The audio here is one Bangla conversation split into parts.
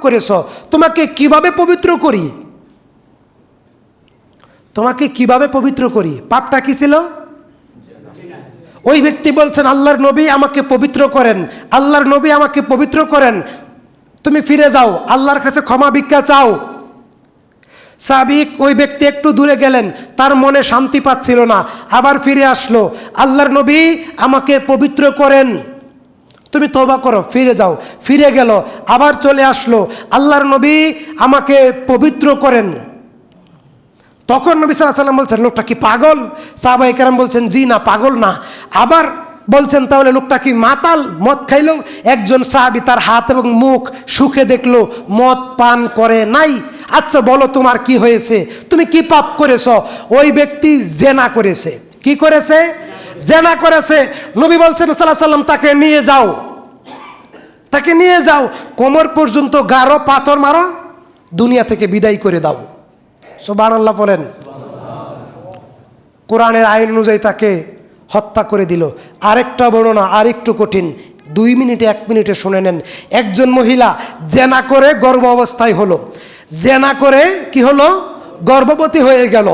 করেছো, তোমাকে কিভাবে পবিত্র করি, তোমাকে কিভাবে পবিত্র করি? পাপটা কি ছিল? ওই ব্যক্তি বলছেন আল্লাহর নবী আমাকে পবিত্র করেন, আল্লাহর নবী আমাকে পবিত্র করেন। তুমি ফিরে যাও, আল্লাহর কাছে ক্ষমা ভিক্ষা চাও। সাহাবী ওই ব্যক্তি একটু দূরে গেলেন, তার মনে শান্তি পাচ্ছিল না, আবার ফিরে আসলো, আল্লাহর নবী আমাকে পবিত্র করেন, তুমি তওবা করো, ফিরে যাও। ফিরে গেল, আবার চলে আসলো, আল্লাহর নবী আমাকে পবিত্র করেন। তখন নবী সাল্লাল্লাহু আলাইহি ওয়াসাল্লাম বলছেন লোকটা কি পাগল? সাহাবায়ে কেরাম বলছেন জি না, পাগল না। আবার বলছেন তাহলে লোকটা কি মাতাল, মদ খাইলো? একজন সাহাবী তার হাত এবং মুখ শুকে দেখলো মদ পান করে নাই। আচ্ছা বলো তোমার কি হয়েছে, তুমি কি পাপ করেছো? ওই ব্যক্তি জেনা করেছে। কি করেছে? জেনা করেছে। নবী বলছেন সাল্লাল্লাহু আলাইহি ওয়াসাল্লাম তাকে নিয়ে যাও, তাকে নিয়ে যাও, কোমর পর্যন্ত গাড়ো, পাথর মারো, দুনিয়া থেকে বিদায় করে দাও। সুবহানাল্লাহ বলেন। কোরআনের আইন অনুযায়ী তাকে হত্যা করে দিল। আরেকটা বর্ণনা আরেকটু কঠিন, 2 মিনিটে 1 মিনিটে শুনে নেন। একজন মহিলা জেনা করে গর্ভ অবস্থায় হলো, জেনা করে কি হলো? গর্ভবতী হয়ে গেল।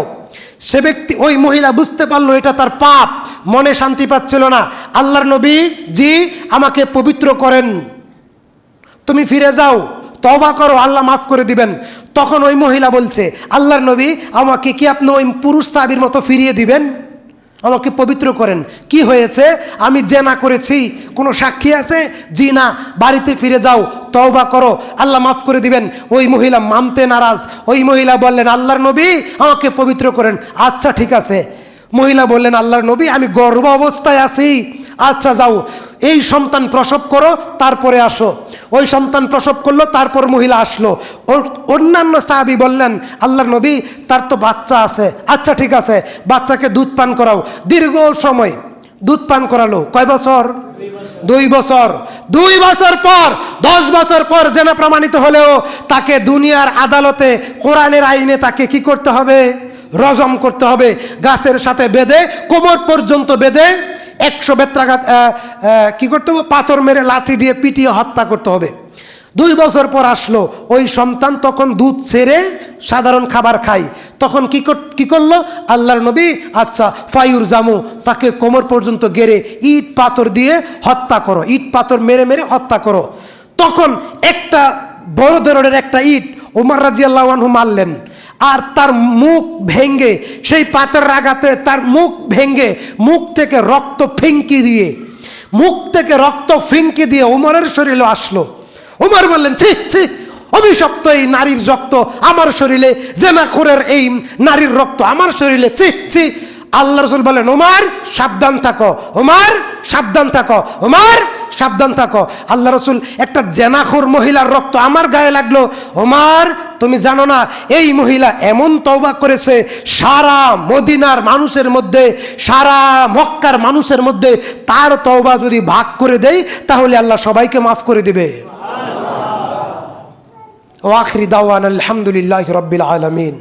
সে ব্যক্তি, ওই মহিলা বুঝতে পারলো এটা তার পাপ, মনে শান্তি পাচ্ছিল না। আল্লাহর নবী জি আমাকে পবিত্র করেন, তুমি ফিরে যাও, তওবা করো, আল্লাহ মাফ করে দিবেন। তখন ওই মহিলা বলছে আল্লাহর নবী আমাকে কি আপনি ওই পুরুষ সাহাবীর মতো ফিরিয়ে দিবেন? আমাকে পবিত্র করেন। কি হয়েছে? আমি জেনা করেছি, কোনো সাক্ষী আছে? জি না। বাড়িতে ফিরে যাও, তওবা করো, আল্লাহ মাফ করে দিবেন। ওই মহিলা মানতে নারাজ। ওই মহিলা বললেন আল্লাহর নবী আমাকে পবিত্র করেন। আচ্ছা ঠিক আছে। মহিলা বললেন আল্লাহর নবী আমি গর্ভ অবস্থায় আছি। আচ্ছা যাও, এই সন্তান প্রসব করো, তারপরে আসো। ওই সন্তান প্রসব করলো, তারপর মহিলা আসলো। অন্যান্য সাহাবী বললেন আল্লাহর নবী তার তো বাচ্চা আছে। আচ্ছা ঠিক আছে, বাচ্চাকে দুধ পান করাও। দীর্ঘ সময় দুধ পান করালো। কয় বছর? 2 বছর। 2 বছর পর, 10 বছর পর জেনা প্রমাণিত হলেও তাকে দুনিয়ার আদালতে কোরআনের আইনে তাকে কি করতে হবে? রজম করতে হবে। গাছের সাথে বেঁধে, কোমর পর্যন্ত বেঁধে 100 বেত্রাঘাত কি করতে হবে? পাথর মেরে লাঠি দিয়ে পিটিয়ে হত্যা করতে হবে। 2 বছর পর আসলো ওই সন্তান, তখন দুধ ছেড়ে সাধারণ খাবার খায়। তখন কি করলো আল্লাহর নবী? আচ্ছা ফায়ুর জামু, তাকে কোমর পর্যন্ত গেড়ে ইট পাথর দিয়ে হত্যা করো, ইট পাথর মেরে মেরে হত্যা করো। তখন একটা বড় ধরনের একটা ইট ওমর রাদিয়াল্লাহু আনহু মারলেন, আর তার মুখ ভেঙ্গে, সেই পাথরের আঘাতে তার মুখ ভেঙ্গে, মুখ থেকে রক্ত ফিঙ্কি দিয়ে ওমরের শরীরে আসলো। ওমর বললেন ছি ছি, অভিশপ্ত এই নারীর রক্ত আমার শরীরে, জেনাখোরের এই নারীর রক্ত আমার শরীরে, ছি ছি। আল্লাহ রাসূল বলেন ওমর সাবধান থাকো, ওমর সাবধান থাকো, ওমর সাবধান থাকো। আল্লাহ রাসূল একটা জেনাখোর মহিলার রক্ত আমার গায়ে লাগলো, ওমর তুমি জানো না এই মহিলা এমন তওবা করেছে, সারা মদিনার মানুষের মধ্যে, সারা মক্কার মানুষের মধ্যে তার তওবা যদি ভাগ করে দেই তাহলে আল্লাহ সবাইকে মাফ করে দিবে। ওয়া আখিরি দাওয়ানা আলহামদুলিল্লাহি রাব্বিল আলামিন।